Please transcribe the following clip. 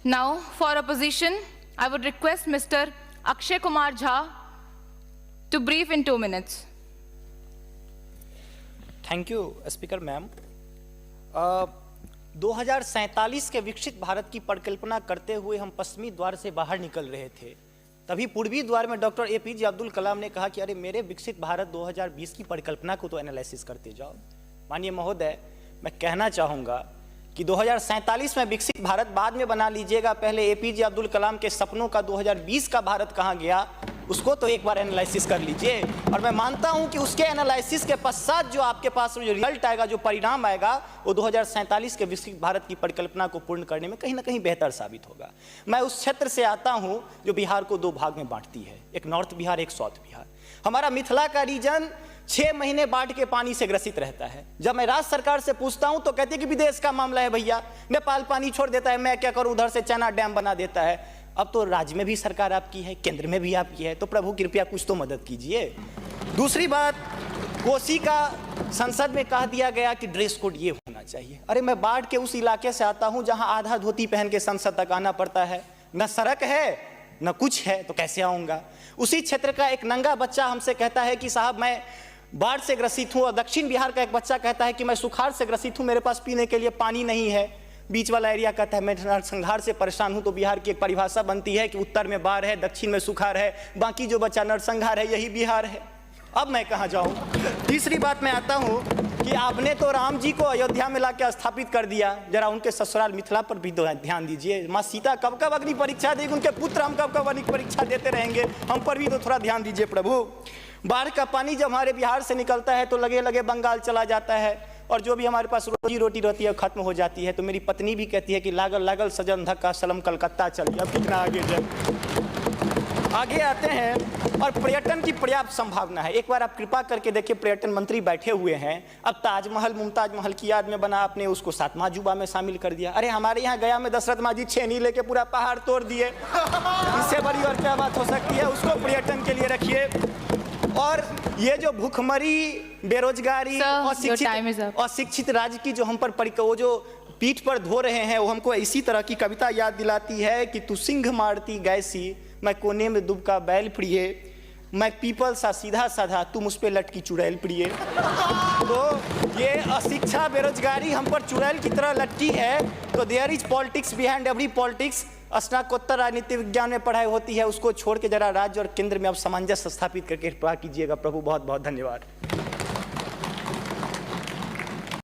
Now, for opposition, I would request Mr. Akshay Kumar Jha to brief in 2 minutes. Thank you speaker ma'am. 2047 के विकसित भारत की परिकल्पना करते हुए हम पश्चिमी द्वार से बाहर निकल रहे थे, तभी पूर्वी द्वार में डॉक्टर APJ अब्दुल कलाम ने कहा कि अरे मेरे विकसित भारत 2020 की परिकल्पना को तो एनालिसिस करते जाओ। माननीय महोदय, मैं कहना चाहूँगा कि 2047 में विकसित भारत बाद में बना लीजिएगा, पहले APJ अब्दुल कलाम के सपनों का 2020 का भारत कहाँ गया उसको तो एक बार एनालिसिस कर लीजिए। और मैं मानता हूं कि उसके एनालिसिस के पश्चात जो आपके पास जो रिजल्ट आएगा, जो परिणाम आएगा, वो 2047 के विकसित भारत की परिकल्पना को पूर्ण करने में कहीं ना कहीं बेहतर साबित होगा। मैं उस क्षेत्र से आता हूं जो बिहार को 2 भाग में बांटती है, एक नॉर्थ बिहार, एक साउथ बिहार। हमारा मिथिला का रीजन 6 महीने बाढ़ के पानी से ग्रसित रहता है। जब मैं राज्य सरकार से पूछता हूं तो कहते हैं कि विदेश का मामला है भैया, नेपाल पानी छोड़ देता है, मैं क्या करूं, उधर से चैना डैम बना देता है। अब तो राज्य में भी सरकार आपकी है, केंद्र में भी आपकी है, तो प्रभु कृपया कुछ तो मदद कीजिए। दूसरी बात, कोसी का संसद में कह दिया गया कि ड्रेस कोड ये होना चाहिए। अरे मैं बाढ़ के उस इलाके से आता हूं जहां आधा धोती पहन के संसद तक आना पड़ता है, न सड़क है न कुछ है, तो कैसे आऊंगा। उसी क्षेत्र का एक नंगा बच्चा हमसे कहता है कि साहब मैं बाढ़ से ग्रसित हूँ, और दक्षिण बिहार का एक बच्चा कहता है कि मैं सुखाड़ से ग्रसित हूँ, मेरे पास पीने के लिए पानी नहीं है। बीच वाला एरिया कहता है मैं नरसंहार से परेशान हूं। तो बिहार की एक परिभाषा बनती है कि उत्तर में बाढ़ है, दक्षिण में सुखाड़ है, बाकी जो बचा नरसंहार है, यही बिहार है। अब मैं कहां जाऊं। तीसरी बात मैं आता हूं कि आपने तो राम जी को अयोध्या में लाकर स्थापित कर दिया, जरा उनके ससुराल मिथिला पर भी ध्यान दीजिए। माँ सीता कब कब अग्नि परीक्षा देगी, उनके पुत्र हम कब कब अग्नि परीक्षा देते रहेंगे, हम पर भी तो थोड़ा ध्यान दीजिए प्रभु। बाढ़ का पानी जब हमारे बिहार से निकलता है तो लगे लगे बंगाल चला जाता है, और जो भी हमारे पास रोजी रोटी रहती है खत्म हो जाती है। तो मेरी पत्नी भी कहती है कि लागल लागल सजन धक्का सलम कलकत्ता चलिए। अब कितना आगे जाए। आगे आते हैं, और पर्यटन की पर्याप्त संभावना है। एक बार आप कृपा करके देखिए, पर्यटन मंत्री बैठे हुए हैं। अब ताजमहल मुमताज महल की याद में बना, आपने उसको 7वां अजूबा में शामिल कर दिया। अरे हमारे यहाँ गया में दशरथ मांझी छेनी लेके पूरा पहाड़ तोड़ दिए, इससे बड़ी और क्या बात हो सकती है। उसको पर्यटन के लिए रखिए। और ये जो भूखमरी, बेरोजगारी और शिक्षित राज्य की जो हम पर वो जो पीठ पर धो रहे हैं, वो हमको इसी तरह की कविता याद दिलाती है कि तू सिंह मारती गैसी, मैं कोने में दुबका बैल प्रिय, मैं पीपल सा सीधा साधा, तुम उस पे लटकी चुड़ैल प्रिय। तो ये अशिक्षा, बेरोजगारी हम पर चुड़ैल की तरह लटकी है। तो there is politics behind every politics. स्नातकोत्तर राजनीति विज्ञान में पढ़ाई होती है, उसको छोड़ के जरा राज्य और केंद्र में अब सामंजस्य स्थापित करके कृपा कीजिएगा प्रभु। बहुत बहुत धन्यवाद।